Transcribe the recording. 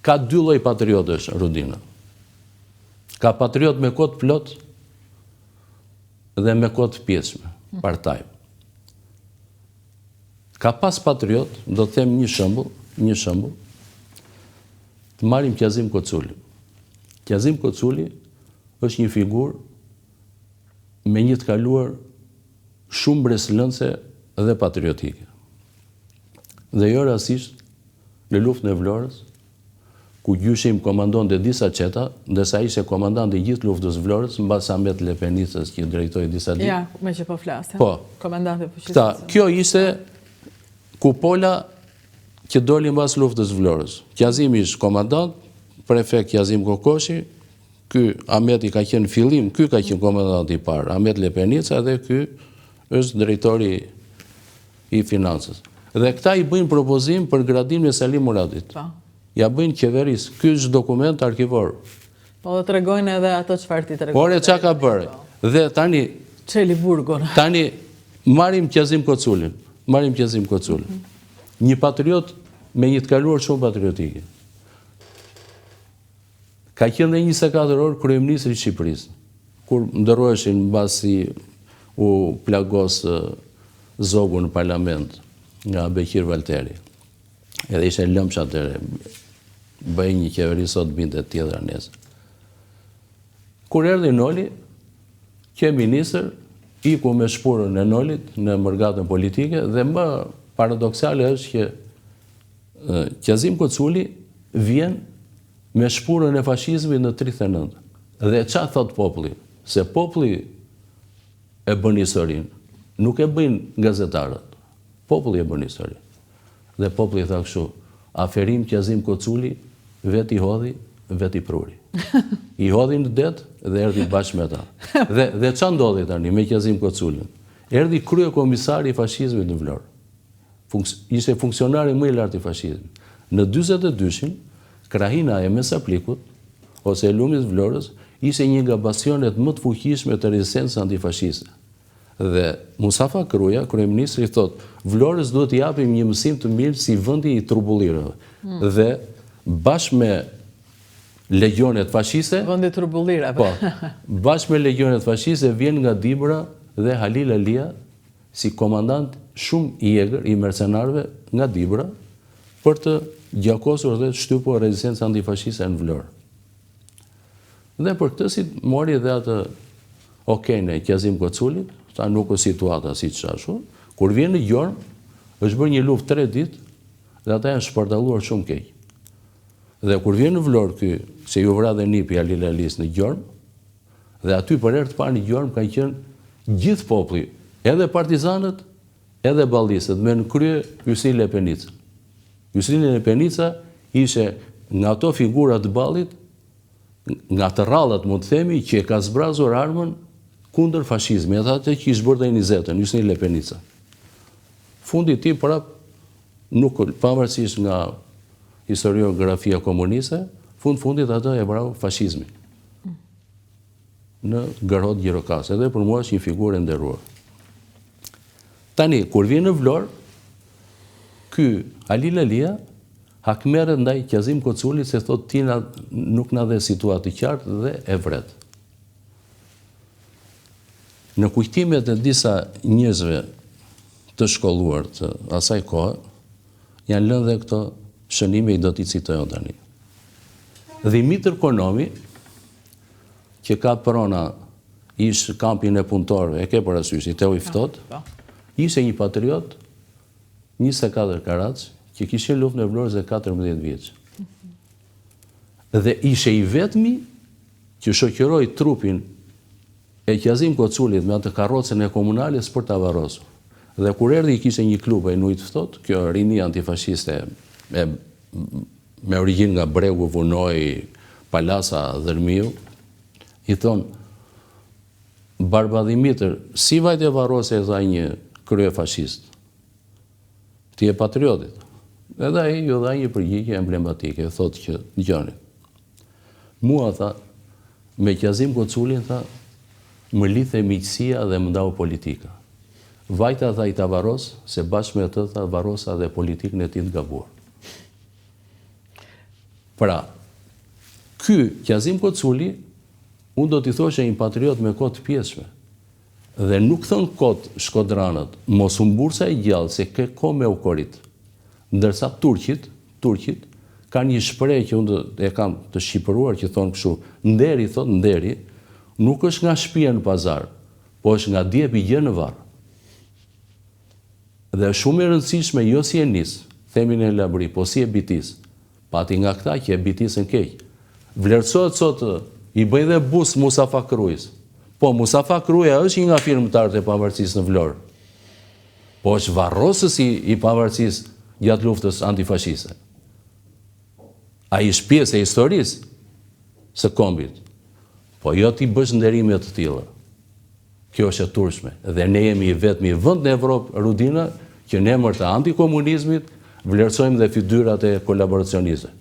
Ka dy lloj patriotësh, Rudina. Ka patriot me kohë plot dhe me kohë pjesme, partaj. Ka pas patriot, do të them një shembull, të marrim Qazim Koculi. Qazim Koculi është një figurë me një të kaluar shumë breslënse dhe patriotike. Dhe jo rastisht në luftën e Vlorës, ku gjyshim komandonte disa qeta, ndërsa ishte komandant i gjithë luftës Vlorës, mbas Ahmet Lepenicës që drejtoi disa ditë. Ja, me që po flasim. Po. Komandant e fuqisë. Kjo ishte kupola që doli mbas luftës Vlorës. Qazimi ishte komandant, prefekt Qazim Kokoshi, ky Ahmet i ka qenë fillim, ky ka qenë komandant i parë, Ahmet Lepenica, dhe ky është drejtori i financës. Dhe këta i bëjnë propozim për gradimin e Salim Muradit. Ja bëjnë qeverisë. Ky është dokument arkivor. Po dhe tregojnë edhe ato çfarë ti tregon. Por e çka ka bërë? Dhe tani Çeli burgun. Tani marrim Qazim Koculin. Një patriot me një të kaluar shumë patriotike. Ka qenë dhe 24 orë kryeministri i Shqipërisë, kur ndërroheshin mbasi u plagos zogu në parlament nga Beqir Valteri. Edhe ishte lëmsh atëre, bëj një qeveri sot binte tjetra nesër. Kur erdhi Noli, që ministër, iku me shpurën e Nolit në mërgatën politike, dhe më paradoksale është që Qazim Koculi vjen me shpurën e fashizmit në 39. Dhe qa thot populli? Se populli e bën historinë, nuk e bëjnë gazetarët. Populli e bën historinë. Dhe populli tha kështu, aferim Qazim Koculi, vet i hodhi, vet i pruri. I hodhi në det dhe erdhi bashkë me ta. Dhe qa ndodhi tani me Qazim Koculin? Erdhi krye komisari i fashizmit në Vlorë. Ishte funksionari më i lartë i fashizmit. Në 42-shin, krahina e Mesaplikut, ose e lumit Vlorës, ishte një nga bastionet më të fuqishme të rezistencës antifashiste. Dhe Mustafa Kruja, kryeministri, thot, Vlorës duhet t'i japim një mësim të mirë si vendi i trubullirëve. Dhe bashkë me legionet fashiste, vendi trubullirave. Po, bashkë me legionet fashiste vjen nga Dibra dhe Halil Alia si komandant shumë i egër i mercenarëve nga Dibra për të gjakosur dhe shtypur rezistencën antifashiste në Vlorë. Dhe për këtë si mori dhe atë okejnë e Qazim Koculit, ta nuk është situata si që ashtu, kur vjen në Gjorm, është bërë një luftë 3 ditë dhe ata janë shpërdaluar shumë keq. Dhe kur vjen në Vlorë ky, se ju vra dhe nipi Halil Alis në Gjorm, dhe aty për herë të parë në Gjorm ka qenë gjithë populli, edhe partizanët, edhe ballistët, me në krye Yusrin Lepenica. Yusrin Lepenica ishe nga ato figurat të ballit, nga të rallat, mund të themi, që e ka zbrazur armën kundër fashizmi, atë që ishte bërë dhe 20-ën, Yusrin Lepenica. Fundi ti prap, nuk pavarësisht nga historiografia komuniste, fundit atë e brau fashizmi. Në Garot Gjirokasë, edhe për mua është një figurë e nderuar. Tani, kur vjen në Vlorë, ky Halil Alia hakmerret ndaj Qazim Koculit se thot ti nuk na dhe situatë të qartë dhe e vret. Në kujtimet e disa njerëzve të shkolluar të asaj kohe, janë lënë dhe këto shënime i do t'i citojnë tani. Dimitër Konomi, që ka prona ish kampin e punëtorëve, e ke parasysh, i Teo i Ftohtë, ishte një patriot 24 karac, që kishin luftën e Vlorës dhe 14 vjeç. Dhe ishe i vetmi që shoqëroi trupin e Qazim Koculit me atë karrocën e komunales për ta varrosur. Dhe kur erdhi kishte një klub e Nuit Ftohtë, kjo rini antifashiste me origjinë nga Bregu, Vunoj, Palasa, Dërmiu, i thonë, Barba Dimitër, si vajte varrose e tha një krye fashist? Ti e patriotit. Edhe ai ju dha një përgjigje emblematike, thotë që dëgjoni. Mua, tha, me Qazim Koculin, tha, më lidhe miqësia dhe më ndau politika. Vajta, tha, i ta varros, se bashkë me të, tha, varrosa dhe politikën e tij të gabuar. Pra, ky Qazim Koculi, unë do t'i thoshe një patriot me kohë të pjeshme. Dhe nuk thënë kot shkodranët, mos u mbursa e gjallë se ke kohë me u korit. Ndërsa Turqit ka një shpreh që unë e kam të shqipëruar që thonë kështu, nderi, thot nderi, nuk është nga shtëpia në pazar, po është nga djepi gjë në varr. Dhe shumë e rëndësishme jo si e nis, themin e Labri, po si e bitis. Pati nga këta që e bitisën keq. Vlerësohet sot i bëj dhe bus Mustafa Krujës. Po, Mustafa Kruja është një nga firmëtarët e pavarësisë në Vlorë. Po është varrosës i pavarësisë gjatë luftës antifashiste. A i shpjesë e historisë së kombit. Po jo ti bësh nderime të tilla. Kjo është e turshme. Dhe ne jemi vetëm i vend në Evropë, Rudina, që në emër të antikomunizmit vlerësojmë dhe fytyrat e kolaboracionistëve.